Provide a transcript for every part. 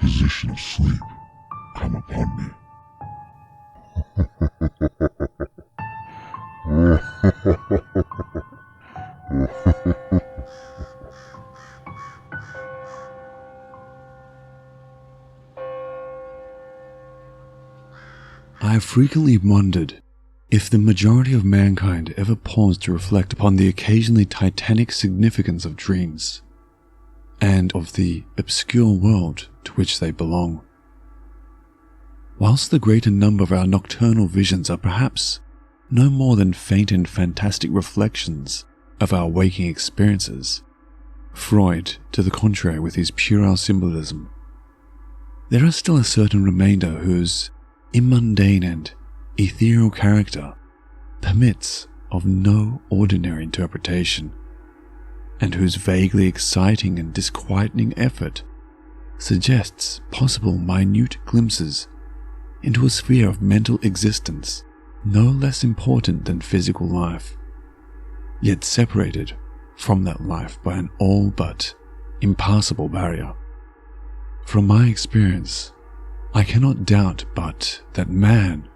disposition of sleep come upon me. I have frequently wondered if the majority of mankind ever paused to reflect upon the occasionally titanic significance of dreams, and of the obscure world to which they belong. Whilst the greater number of our nocturnal visions are perhaps no more than faint and fantastic reflections of our waking experiences, Freud, to the contrary with his puerile symbolism, there is still a certain remainder whose immundane and ethereal character permits of no ordinary interpretation, and whose vaguely exciting and disquieting effort suggests possible minute glimpses into a sphere of mental existence no less important than physical life, yet separated from that life by an all but impassable barrier. From my experience, I cannot doubt but that man,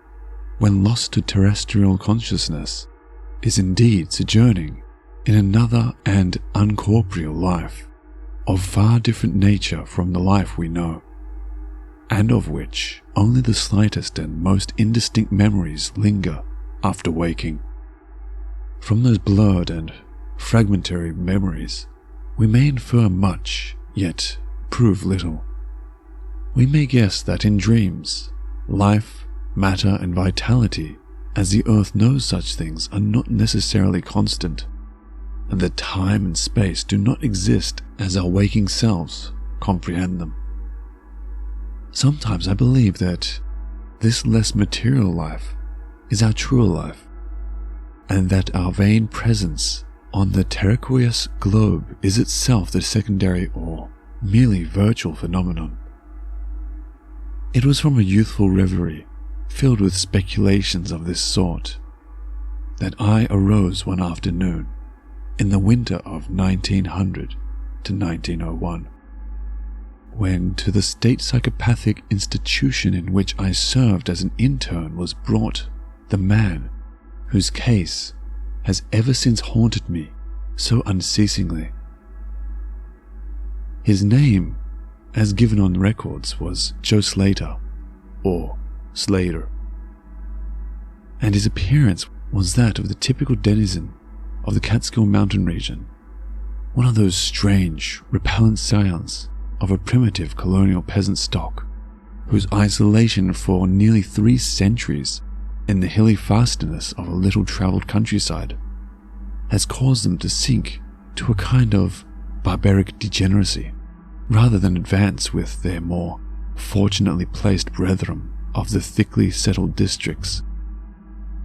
when lost to terrestrial consciousness, is indeed sojourning in another and uncorporeal life of far different nature from the life we know, and of which only the slightest and most indistinct memories linger after waking. From those blurred and fragmentary memories, we may infer much, yet prove little. We may guess that in dreams, life, matter, and vitality, as the earth knows such things, are not necessarily constant, and that time and space do not exist as our waking selves comprehend them. Sometimes I believe that this less material life is our truer life, and that our vain presence on the terraqueous globe is itself the secondary or merely virtual phenomenon. It was from a youthful reverie filled with speculations of this sort that I arose one afternoon in the winter of 1900 to 1901, when to the state psychopathic institution in which I served as an intern was brought the man whose case has ever since haunted me so unceasingly. His name, as given on records, was Joe Slater, or Slater, and his appearance was that of the typical denizen of the Catskill Mountain region, one of those strange, repellent scions of a primitive colonial peasant stock, whose isolation for nearly 3 centuries in the hilly fastness of a little-travelled countryside has caused them to sink to a kind of barbaric degeneracy, rather than advance with their more fortunately placed brethren of the thickly settled districts.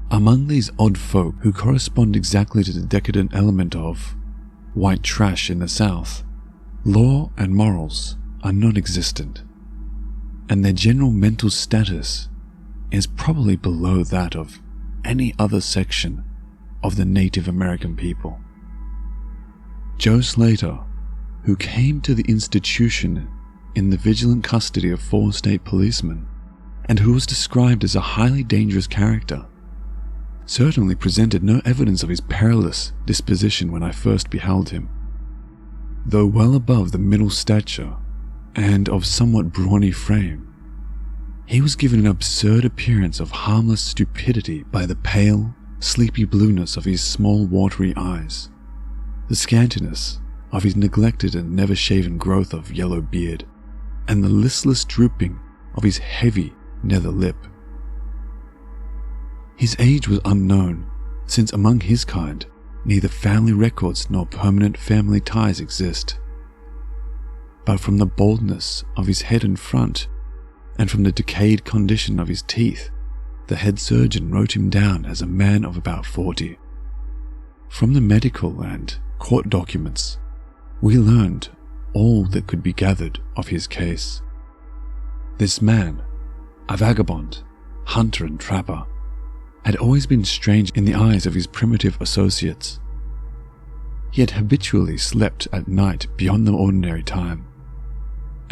Among these odd folk who correspond exactly to the decadent element of white trash in the South, law and morals are non-existent, and their general mental status is probably below that of any other section of the Native American people. Joe Slater, who came to the institution in the vigilant custody of 4 state policemen, and who was described as a highly dangerous character, certainly presented no evidence of his perilous disposition when I first beheld him. Though well above the middle stature and of somewhat brawny frame, he was given an absurd appearance of harmless stupidity by the pale, sleepy blueness of his small watery eyes, the scantiness of his neglected and never-shaven growth of yellow beard, and the listless drooping of his heavy nether lip. His age was unknown, since among his kind neither family records nor permanent family ties exist. But from the baldness of his head and front, and from the decayed condition of his teeth, the head surgeon wrote him down as a man of about 40. From the medical and court documents, we learned all that could be gathered of his case. This man, a vagabond, hunter and trapper, had always been strange in the eyes of his primitive associates. He had habitually slept at night beyond the ordinary time,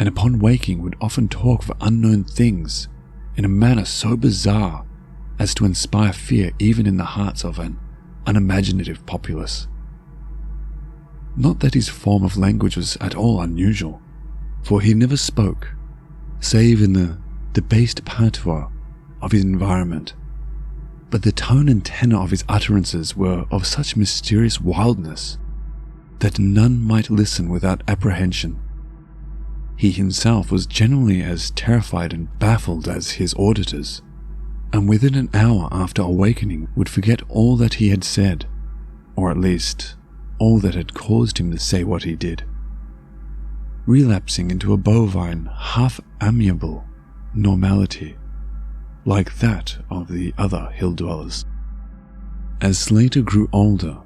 and upon waking would often talk of unknown things in a manner so bizarre as to inspire fear even in the hearts of an unimaginative populace. Not that his form of language was at all unusual, for he never spoke, save in the debased patois of his environment, but the tone and tenor of his utterances were of such mysterious wildness that none might listen without apprehension. He himself was generally as terrified and baffled as his auditors, and within an hour after awakening would forget all that he had said, or at least all that had caused him to say what he did, relapsing into a bovine, half-amiable normality, like that of the other hill-dwellers. As Slater grew older,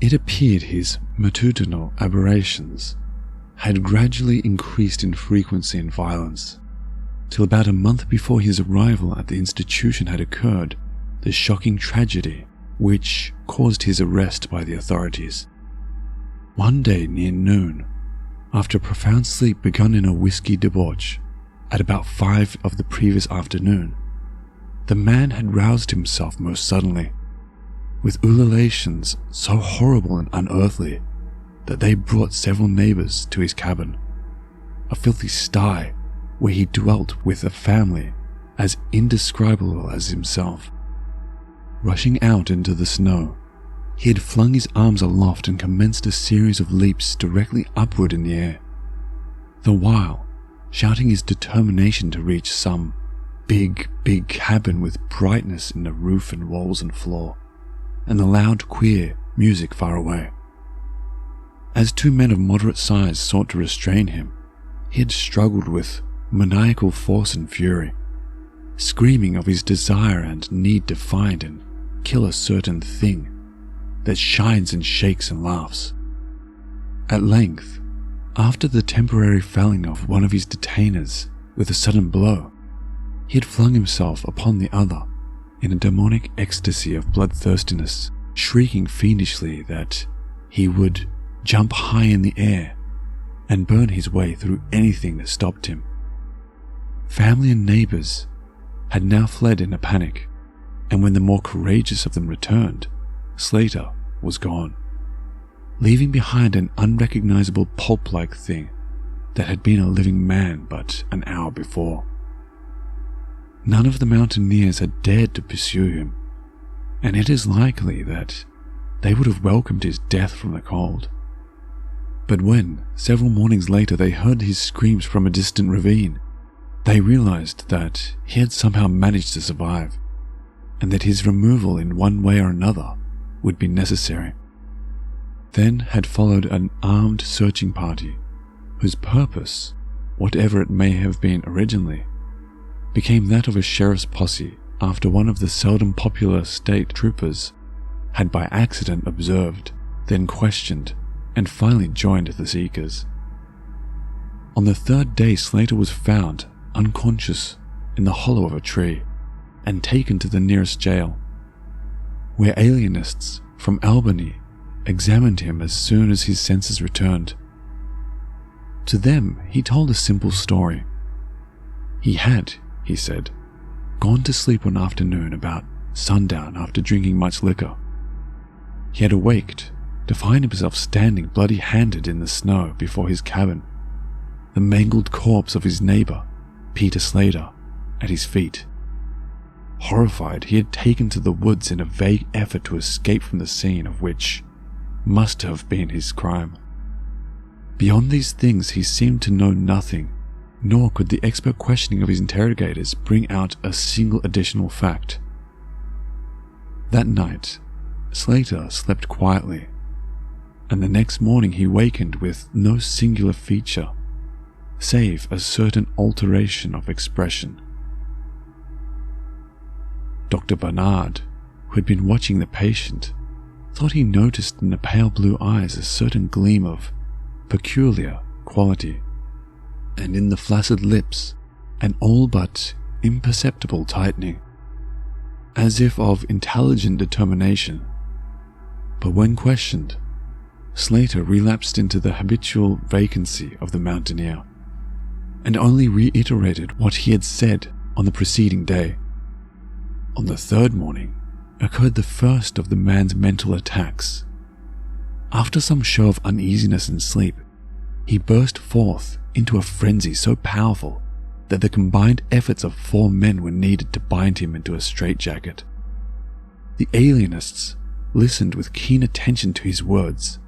it appeared his matutinal aberrations had gradually increased in frequency and violence, till about a month before his arrival at the institution had occurred the shocking tragedy which caused his arrest by the authorities. One day near noon, after a profound sleep begun in a whiskey debauch at about 5 of the previous afternoon, the man had roused himself most suddenly, with ululations so horrible and unearthly that they brought several neighbors to his cabin, a filthy sty where he dwelt with a family as indescribable as himself. Rushing out into the snow, he had flung his arms aloft and commenced a series of leaps directly upward in the air, the while shouting his determination to reach some big cabin with brightness in the roof and walls and floor, and the loud, queer music far away. As 2 men of moderate size sought to restrain him, he had struggled with maniacal force and fury, screaming of his desire and need to find and kill a certain thing that shines and shakes and laughs. At length, after the temporary felling of one of his detainers with a sudden blow, he had flung himself upon the other in a demonic ecstasy of bloodthirstiness, shrieking fiendishly that he would jump high in the air and burn his way through anything that stopped him. Family and neighbors had now fled in a panic, and when the more courageous of them returned, Slater was gone, leaving behind an unrecognizable pulp-like thing that had been a living man but an hour before. None of the mountaineers had dared to pursue him, and it is likely that they would have welcomed his death from the cold. But when, several mornings later, they heard his screams from a distant ravine, they realized that he had somehow managed to survive, and that his removal in one way or another would be necessary. Then had followed an armed searching party, whose purpose, whatever it may have been originally, became that of a sheriff's posse after one of the seldom popular state troopers had by accident observed, then questioned, and finally joined the seekers. On the 3rd day, Slater was found unconscious in the hollow of a tree and taken to the nearest jail, where alienists from Albany examined him as soon as his senses returned. To them, he told a simple story. He had, he said, gone to sleep one afternoon about sundown after drinking much liquor. He had awaked to find himself standing bloody-handed in the snow before his cabin, the mangled corpse of his neighbor, Peter Slater, at his feet. Horrified, he had taken to the woods in a vague effort to escape from the scene of which must have been his crime. Beyond these things he seemed to know nothing, nor could the expert questioning of his interrogators bring out a single additional fact. That night, Slater slept quietly, and the next morning he wakened with no singular feature, save a certain alteration of expression. Dr. Barnard, who had been watching the patient, thought he noticed in the pale blue eyes a certain gleam of peculiar quality, and in the flaccid lips an all but imperceptible tightening, as if of intelligent determination. But when questioned, Slater relapsed into the habitual vacancy of the mountaineer, and only reiterated what he had said on the preceding day. On the third morning occurred the first of the man's mental attacks. After some show of uneasiness and sleep, he burst forth into a frenzy so powerful that the combined efforts of 4 men were needed to bind him into a straitjacket. The alienists listened with keen attention to his words,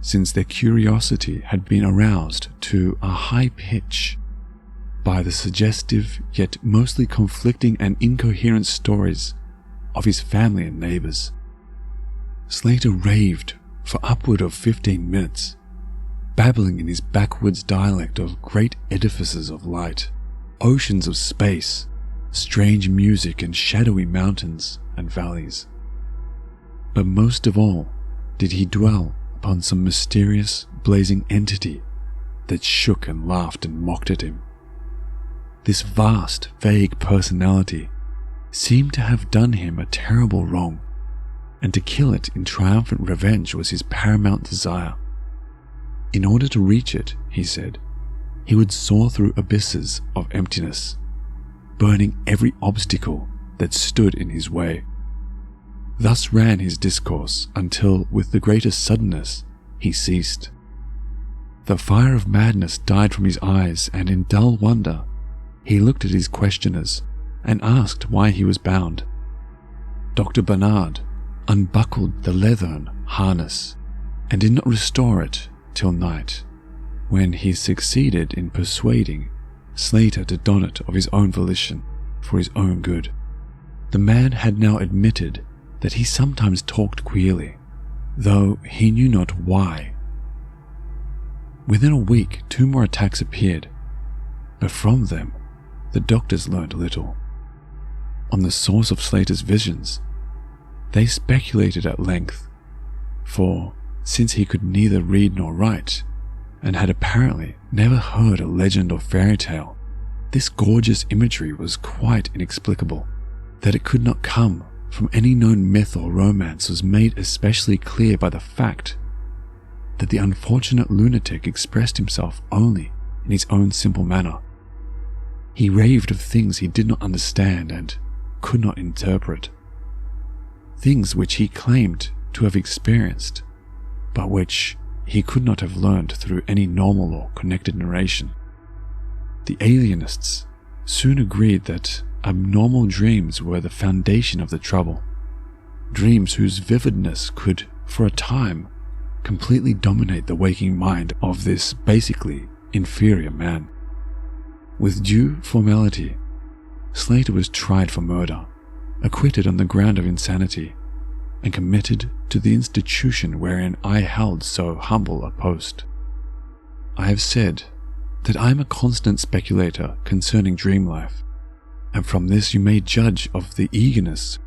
since their curiosity had been aroused to a high pitch by the suggestive yet mostly conflicting and incoherent stories of his family and neighbors. Slater raved for upward of 15 minutes, babbling in his backwoods dialect of great edifices of light, oceans of space, strange music, and shadowy mountains and valleys. But most of all did he dwell upon some mysterious, blazing entity that shook and laughed and mocked at him. This vast, vague personality seemed to have done him a terrible wrong, and to kill it in triumphant revenge was his paramount desire. In order to reach it, he said, he would soar through abysses of emptiness, burning every obstacle that stood in his way. Thus ran his discourse until, with the greatest suddenness, he ceased. The fire of madness died from his eyes, and in dull wonder, he looked at his questioners and asked why he was bound. Dr. Barnard unbuckled the leathern harness and did not restore it till night, when he succeeded in persuading Slater to don it of his own volition for his own good. The man had now admitted that he sometimes talked queerly, though he knew not why. Within a week, 2 more attacks appeared, but from them the doctors learned little. On the source of Slater's visions, they speculated at length, for since he could neither read nor write, and had apparently never heard a legend or fairy tale, this gorgeous imagery was quite inexplicable. That it could not come from any known myth or romance was made especially clear by the fact that the unfortunate lunatic expressed himself only in his own simple manner. He raved of things he did not understand and could not interpret, things which he claimed to have experienced, but which he could not have learned through any normal or connected narration. The alienists soon agreed that abnormal dreams were the foundation of the trouble, dreams whose vividness could, for a time, completely dominate the waking mind of this basically inferior man. With due formality, Slater was tried for murder, acquitted on the ground of insanity, and committed to the institution wherein I held so humble a post. I have said that I am a constant speculator concerning dream life, and from this you may judge of the eagerness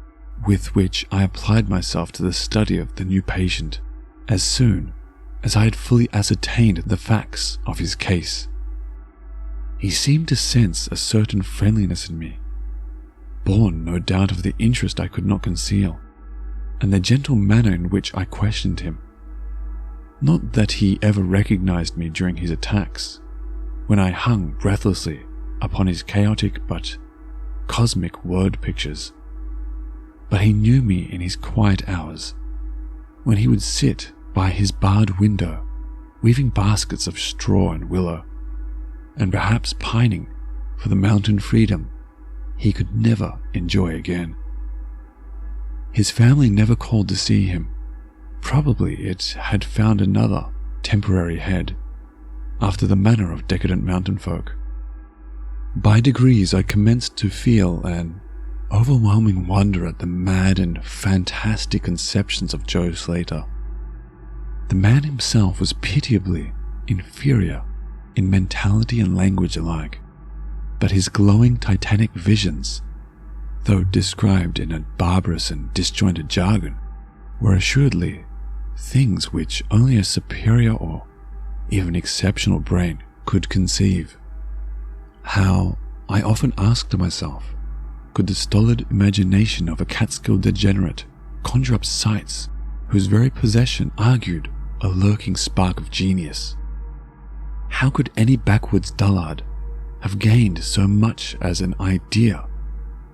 with which I applied myself to the study of the new patient as soon as I had fully ascertained the facts of his case. He seemed to sense a certain friendliness in me, born no doubt of the interest I could not conceal, and the gentle manner in which I questioned him. Not that he ever recognized me during his attacks, when I hung breathlessly upon his chaotic but cosmic word pictures, but he knew me in his quiet hours, when he would sit by his barred window, weaving baskets of straw and willow, and perhaps pining for the mountain freedom he could never enjoy again. His family never called to see him. Probably it had found another temporary head, after the manner of decadent mountain folk. By degrees I commenced to feel an overwhelming wonder at the mad and fantastic conceptions of Joe Slater. The man himself was pitiably inferior in mentality and language alike, but his glowing titanic visions, though described in a barbarous and disjointed jargon, were assuredly things which only a superior or even exceptional brain could conceive. How, I often asked myself, could the stolid imagination of a Catskill degenerate conjure up sights whose very possession argued a lurking spark of genius? How could any backwoods dullard have gained so much as an idea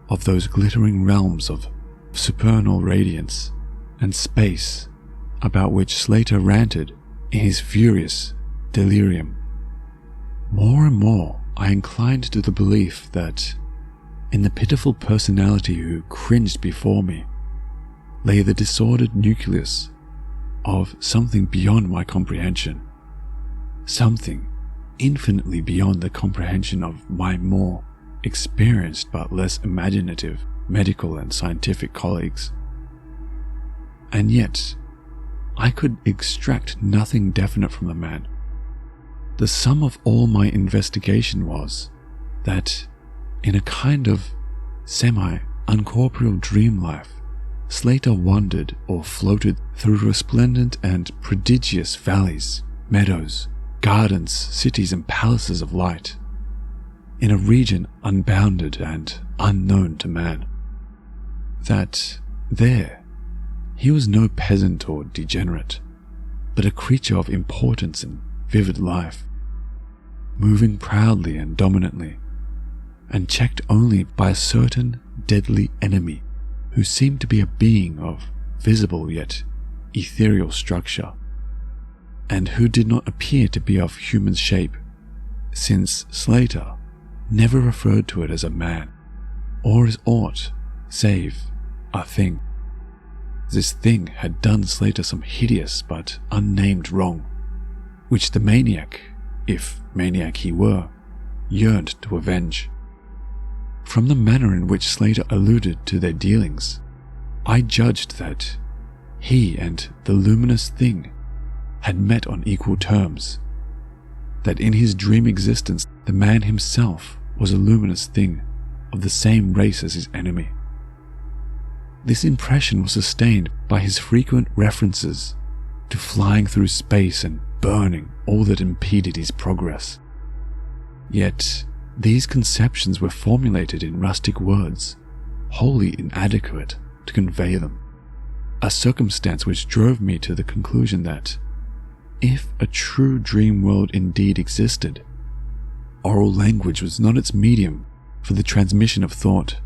of those glittering realms of supernal radiance and space about which Slater ranted in his furious delirium. More and more I inclined to the belief that in the pitiful personality who cringed before me lay the disordered nucleus of something beyond my comprehension, something infinitely beyond the comprehension of my more experienced but less imaginative medical and scientific colleagues. And yet, I could extract nothing definite from the man. The sum of all my investigation was that, in a kind of semi-uncorporeal dream life, Slater wandered or floated through resplendent and prodigious valleys, meadows, gardens, cities, and palaces of light, in a region unbounded and unknown to man. That there, he was no peasant or degenerate, but a creature of importance and vivid life, moving proudly and dominantly, and checked only by a certain deadly enemy who seemed to be a being of visible yet ethereal structure, and who did not appear to be of human shape, since Slater never referred to it as a man, or as aught save a thing. This thing had done Slater some hideous but unnamed wrong, which the maniac, if maniac he were, yearned to avenge. From the manner in which Slater alluded to their dealings, I judged that he and the luminous thing had met on equal terms, that in his dream existence the man himself was a luminous thing of the same race as his enemy. This impression was sustained by his frequent references to flying through space and burning all that impeded his progress. Yet these conceptions were formulated in rustic words, wholly inadequate to convey them, a circumstance which drove me to the conclusion that, if a true dream world indeed existed, oral language was not its medium for the transmission of thought.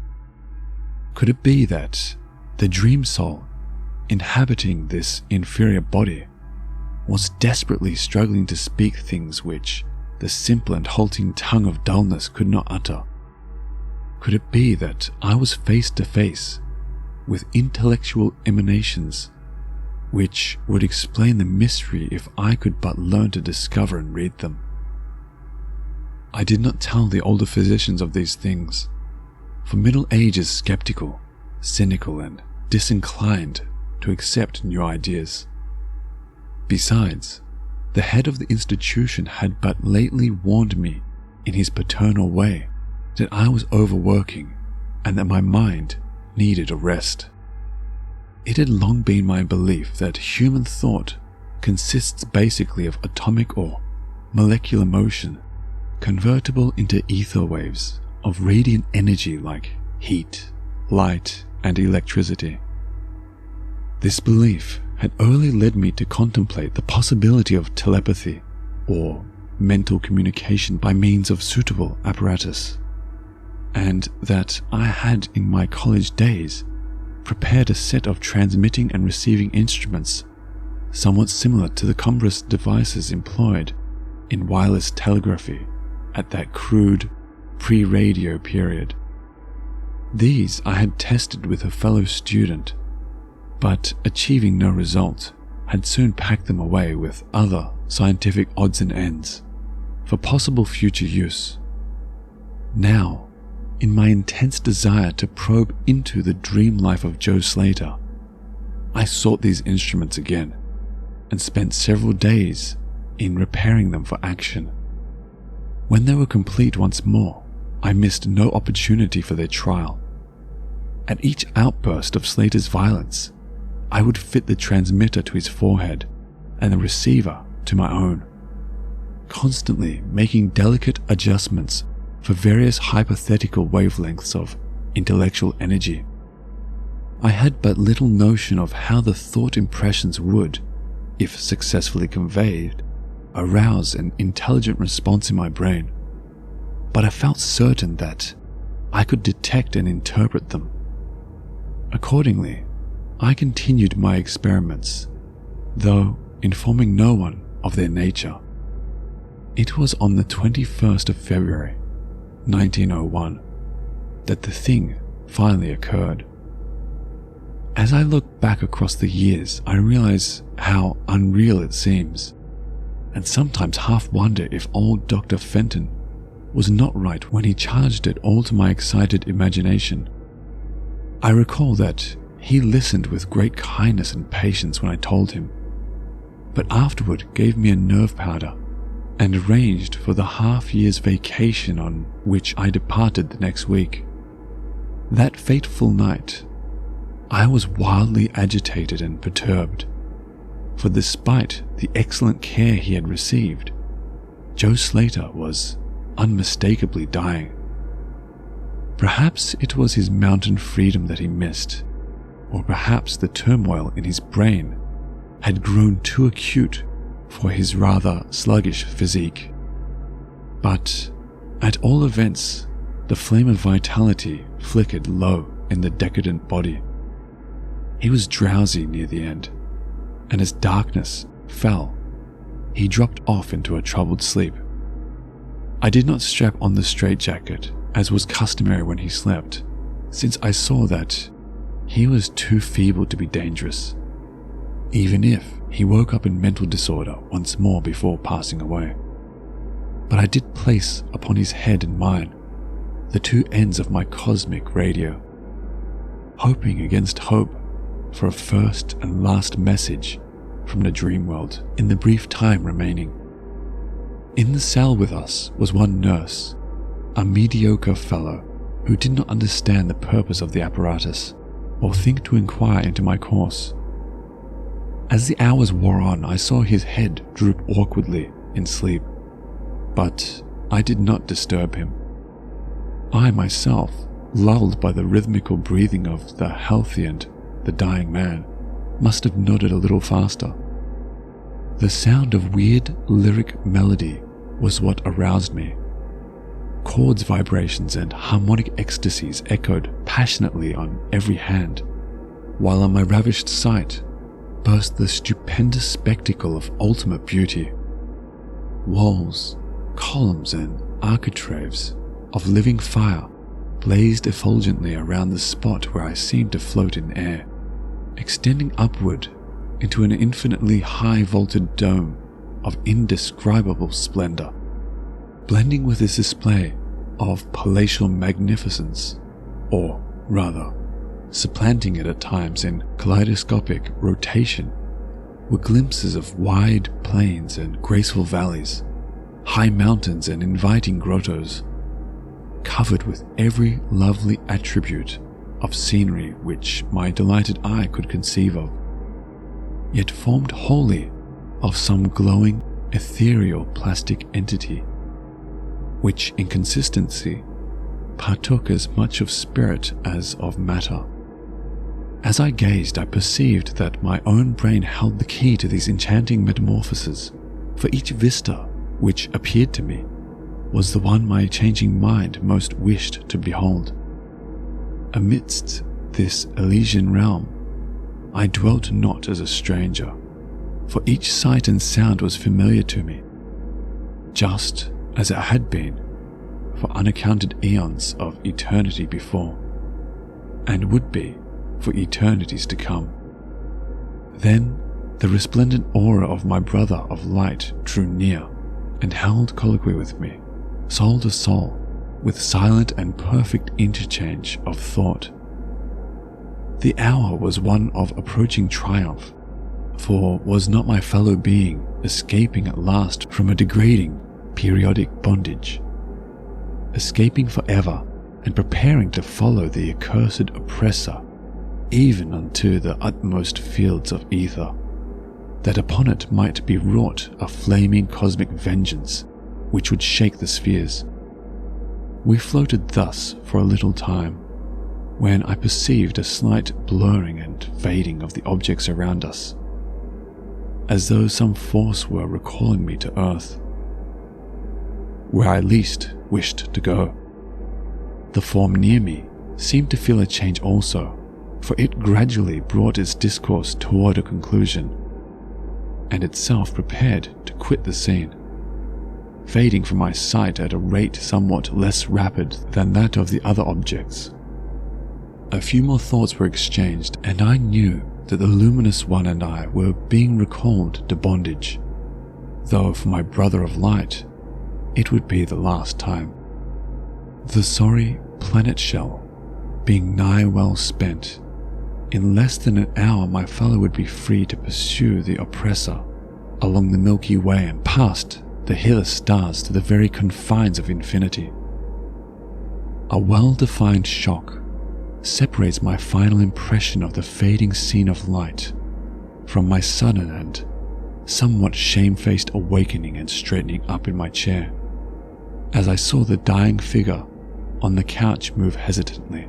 Could it be that the dream soul, inhabiting this inferior body, was desperately struggling to speak things which the simple and halting tongue of dullness could not utter? Could it be that I was face to face with intellectual emanations which would explain the mystery if I could but learn to discover and read them? I did not tell the older physicians of these things, for middle age is skeptical, cynical, and disinclined to accept new ideas. Besides, the head of the institution had but lately warned me in his paternal way that I was overworking and that my mind needed a rest. It had long been my belief that human thought consists basically of atomic or molecular motion convertible into ether waves of radiant energy like heat, light, and electricity. This belief had early led me to contemplate the possibility of telepathy or mental communication by means of suitable apparatus, and that I had in my college days prepared a set of transmitting and receiving instruments somewhat similar to the cumbrous devices employed in wireless telegraphy at that crude pre-radio period. These I had tested with a fellow student, but achieving no result, had soon packed them away with other scientific odds and ends for possible future use. Now, in my intense desire to probe into the dream life of Joe Slater, I sought these instruments again and spent several days in repairing them for action. When they were complete once more, I missed no opportunity for their trial. At each outburst of Slater's violence, I would fit the transmitter to his forehead and the receiver to my own, constantly making delicate adjustments for various hypothetical wavelengths of intellectual energy. I had but little notion of how the thought impressions would, if successfully conveyed, arouse an intelligent response in my brain. but I felt certain that I could detect and interpret them. Accordingly, I continued my experiments, though informing no one of their nature. It was on the 21st of February, 1901, that the thing finally occurred. As I look back across the years, I realize how unreal it seems, and sometimes half wonder if old Dr. Fenton was not right when he charged it all to my excited imagination. I recall that he listened with great kindness and patience when I told him, but afterward gave me a nerve powder and arranged for the half-year's vacation on which I departed the next week. That fateful night, I was wildly agitated and perturbed, for despite the excellent care he had received, Joe Slater was unmistakably dying. Perhaps it was his mountain freedom that he missed, or perhaps the turmoil in his brain had grown too acute for his rather sluggish physique. But at all events, the flame of vitality flickered low in the decadent body. He was drowsy near the end, and as darkness fell, he dropped off into a troubled sleep. I did not strap on the straitjacket, as was customary when he slept, since I saw that he was too feeble to be dangerous, even if he woke up in mental disorder once more before passing away. But I did place upon his head and mine the two ends of my cosmic radio, hoping against hope for a first and last message from the dream world in the brief time remaining. In the cell with us was one nurse, a mediocre fellow who did not understand the purpose of the apparatus or think to inquire into my course. As the hours wore on, I saw his head droop awkwardly in sleep, but I did not disturb him. I myself, lulled by the rhythmical breathing of the healthy and the dying man, must have nodded a little faster. The sound of weird lyric melody was what aroused me. Chords vibrations and harmonic ecstasies echoed passionately on every hand, while on my ravished sight burst the stupendous spectacle of ultimate beauty. Walls, columns, and architraves of living fire blazed effulgently around the spot where I seemed to float in air, extending upward into an infinitely high-vaulted dome of indescribable splendor, blending with this display of palatial magnificence, or rather, supplanting it at times in kaleidoscopic rotation, were glimpses of wide plains and graceful valleys, high mountains and inviting grottos, covered with every lovely attribute of scenery which my delighted eye could conceive of, yet formed wholly of some glowing, ethereal plastic entity, which in consistency partook as much of spirit as of matter. As I gazed, I perceived that my own brain held the key to these enchanting metamorphoses, for each vista which appeared to me was the one my changing mind most wished to behold. Amidst this Elysian realm, I dwelt not as a stranger, for each sight and sound was familiar to me, just as it had been for unaccounted eons of eternity before, and would be for eternities to come. Then the resplendent aura of my brother of light drew near and held colloquy with me, soul to soul, with silent and perfect interchange of thought. The hour was one of approaching triumph, for was not my fellow being escaping at last from a degrading, periodic bondage, escaping forever and preparing to follow the accursed oppressor even unto the utmost fields of ether, that upon it might be wrought a flaming cosmic vengeance which would shake the spheres. We floated thus for a little time, when I perceived a slight blurring and fading of the objects around us, as though some force were recalling me to earth. where I least wished to go. The form near me seemed to feel a change also, for it gradually brought its discourse toward a conclusion, and itself prepared to quit the scene, fading from my sight at a rate somewhat less rapid than that of the other objects. A few more thoughts were exchanged, and I knew that the luminous one and I were being recalled to bondage, though for my brother of light, it would be the last time. The sorry planet shell being nigh well spent, in less than an hour my fellow would be free to pursue the oppressor along the Milky Way and past the hill stars to the very confines of infinity. A well-defined shock separates my final impression of the fading scene of light from my sudden and somewhat shamefaced awakening and straightening up in my chair as I saw the dying figure on the couch move hesitantly.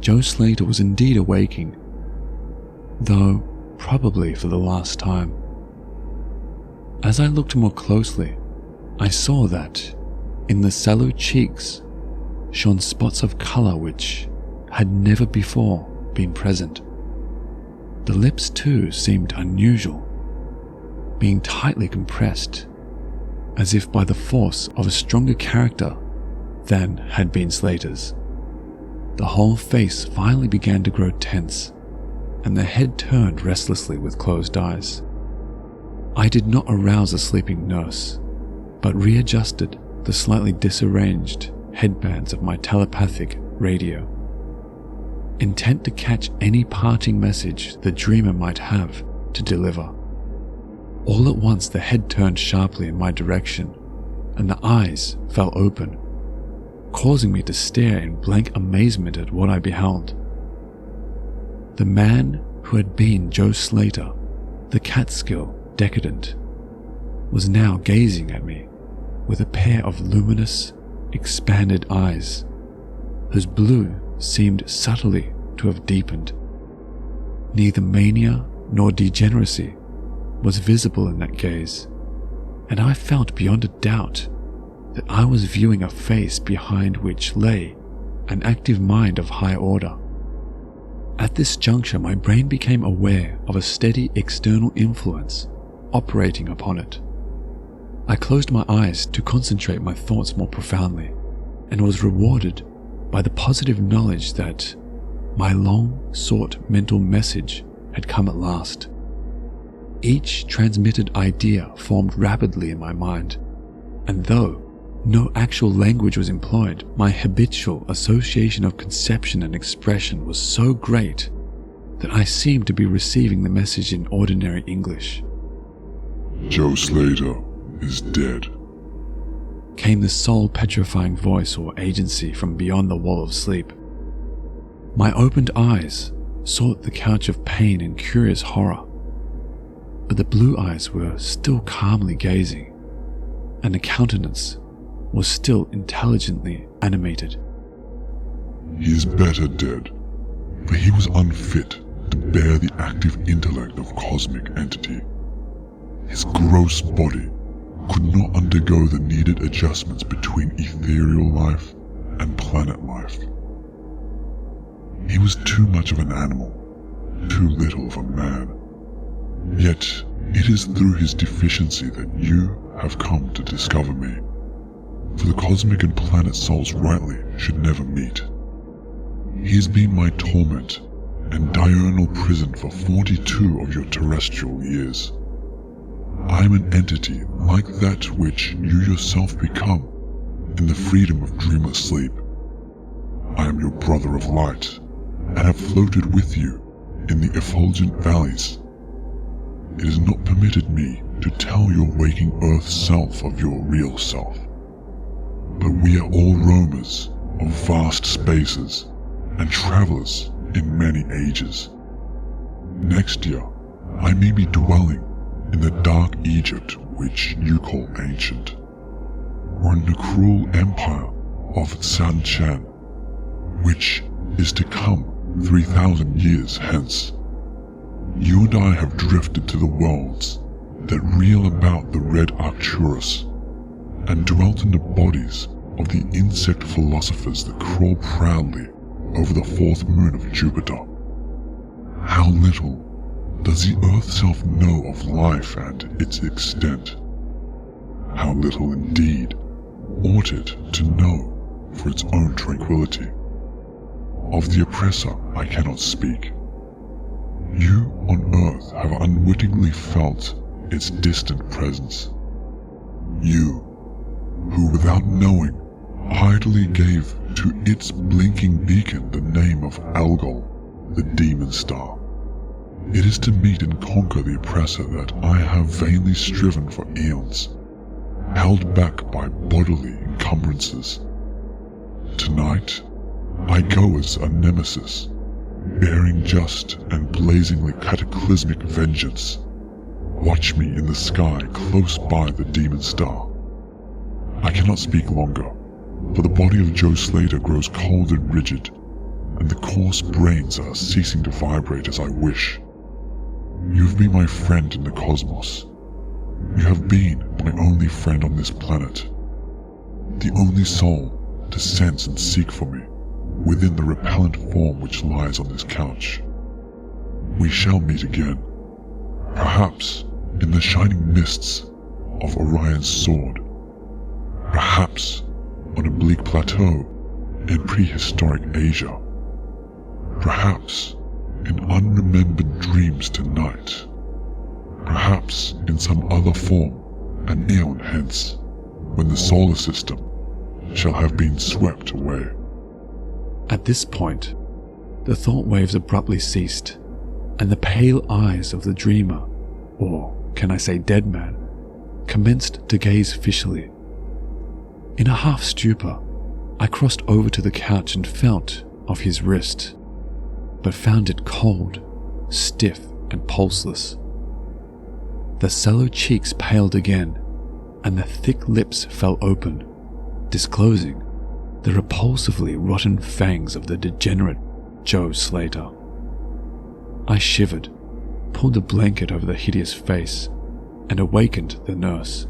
Joe Slater was indeed awaking, though probably for the last time. As I looked more closely, I saw that in the sallow cheeks shone spots of color which had never before been present. The lips too seemed unusual, being tightly compressed, as if by the force of a stronger character than had been Slater's. The whole face finally began to grow tense, and the head turned restlessly with closed eyes. I did not arouse the sleeping nurse, but readjusted the slightly disarranged headbands of my telepathic radio, intent to catch any parting message the dreamer might have to deliver. All at once the head turned sharply in my direction, and the eyes fell open, causing me to stare in blank amazement at what I beheld. The man who had been Joe Slater, the Catskill decadent, was now gazing at me with a pair of luminous, expanded eyes, whose blue seemed subtly to have deepened. Neither mania nor degeneracy was visible in that gaze, and I felt beyond a doubt that I was viewing a face behind which lay an active mind of high order. At this juncture, my brain became aware of a steady external influence operating upon it. I closed my eyes to concentrate my thoughts more profoundly, and was rewarded by the positive knowledge that my long-sought mental message had come at last. Each transmitted idea formed rapidly in my mind, and though no actual language was employed, my habitual association of conception and expression was so great that I seemed to be receiving the message in ordinary English. Joe Slater is dead, came the soul-petrifying voice or agency from beyond the wall of sleep. My opened eyes sought the couch of pain and curious horror, but the blue eyes were still calmly gazing, and the countenance was still intelligently animated. He is better dead, for he was unfit to bear the active intellect of cosmic entity. His gross body could not undergo the needed adjustments between ethereal life and planet life. He was too much of an animal, too little of a man. Yet it is through his deficiency that you have come to discover me, for the cosmic and planet souls rightly should never meet. He has been my torment and diurnal prison for 42 of your terrestrial years. I am an entity like that which you yourself become in the freedom of dreamless sleep. I am your brother of light, and have floated with you in the effulgent valleys. It is not permitted me to tell your waking earth self of your real self, but we are all roamers of vast spaces and travelers in many ages. Next year, I may be dwelling in the dark Egypt which you call ancient, or in the cruel empire of San Chan, which is to come 3,000 years hence. You and I have drifted to the worlds that reel about the red Arcturus, and dwelt in the bodies of the insect philosophers that crawl proudly over the fourth moon of Jupiter. How little does the Earth self know of life and its extent? How little indeed ought it to know for its own tranquility? Of the oppressor I cannot speak. You on Earth have unwittingly felt its distant presence. You, who without knowing idly gave to its blinking beacon the name of Algol, the demon star. It is to meet and conquer the oppressor that I have vainly striven for eons, held back by bodily encumbrances. Tonight, I go as a nemesis, bearing just and blazingly cataclysmic vengeance. Watch me in the sky close by the demon star. I cannot speak longer, for the body of Joe Slater grows cold and rigid, and the coarse brains are ceasing to vibrate as I wish. You have been my friend in the cosmos. You have been my only friend on this planet. The only soul to sense and seek for me within the repellent form which lies on this couch. We shall meet again, perhaps in the shining mists of Orion's sword, perhaps on a bleak plateau in prehistoric Asia, perhaps in unremembered dreams tonight, perhaps in some other form an eon hence, when the solar system shall have been swept away. At this point, the thought waves abruptly ceased, and the pale eyes of the dreamer, or can I say dead man, commenced to gaze fixedly. In a half stupor, I crossed over to the couch and felt of his wrist, but found it cold, stiff, and pulseless. The sallow cheeks paled again, and the thick lips fell open, disclosing the repulsively rotten fangs of the degenerate Joe Slater. I shivered, pulled a blanket over the hideous face, and awakened the nurse.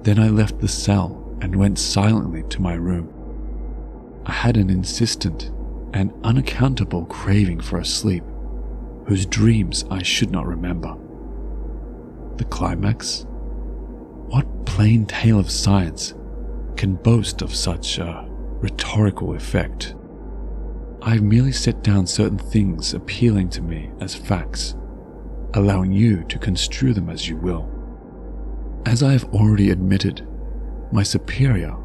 Then I left the cell and went silently to my room. I had an insistent and unaccountable craving for a sleep, whose dreams I should not remember. The climax? What plain tale of science can boast of such a rhetorical effect? I've merely set down certain things appealing to me as facts, allowing you to construe them as you will. As I have already admitted, my superior,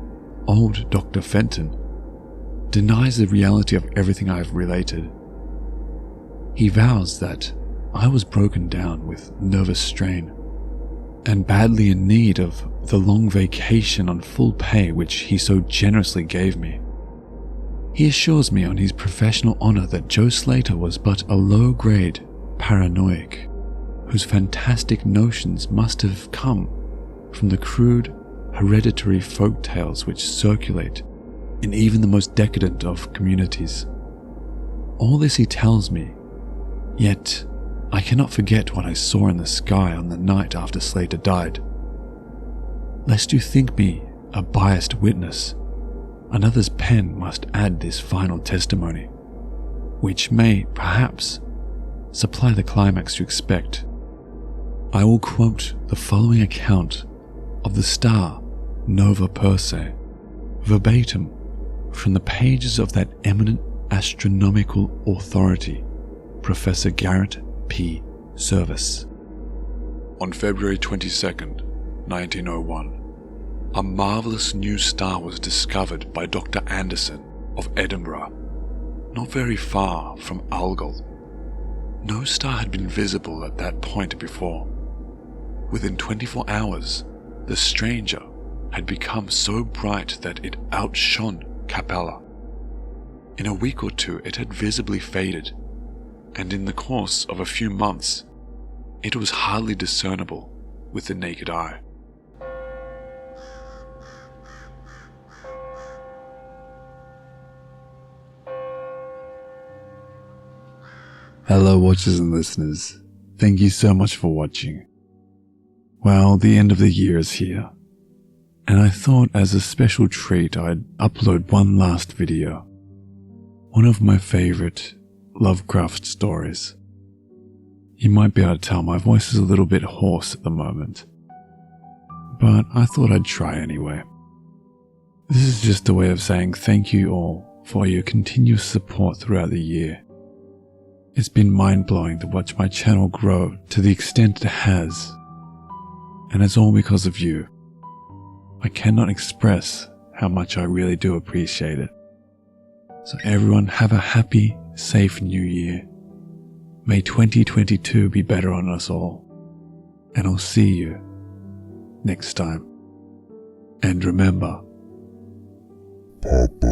old Dr. Fenton, denies the reality of everything I have related. He vows that I was broken down with nervous strain and badly in need of the long vacation on full pay which he so generously gave me. He assures me on his professional honor that Joe Slater was but a low-grade paranoic, whose fantastic notions must have come from the crude, hereditary folk tales which circulate in even the most decadent of communities. All this he tells me, yet I cannot forget what I saw in the sky on the night after Slater died. Lest you think me a biased witness, another's pen must add this final testimony, which may, perhaps, supply the climax you expect. I will quote the following account of the star Nova Persei, verbatim from the pages of that eminent astronomical authority, Professor Garrett P. Service. On February 22nd, 1901, a marvelous new star was discovered by Dr. Anderson of Edinburgh, not very far from Algol. No star had been visible at that point before. Within 24 hours, the stranger had become so bright that it outshone Capella. In a week or two it had visibly faded, and in the course of a few months it was hardly discernible with the naked eye. Hello watchers and listeners, thank you so much for watching. Well, the end of the year is here. and I thought as a special treat I'd upload one last video. One of my favorite Lovecraft stories. You might be able to tell my voice is a little bit hoarse at the moment, but I thought I'd try anyway. This is just a way of saying thank you all for your continuous support throughout the year. It's been mind-blowing to watch my channel grow to the extent it has, and it's all because of you. I cannot express how much I really do appreciate it. So everyone have a happy, safe new year. May 2022 be better on us all, and I'll see you next time. And remember, Papa.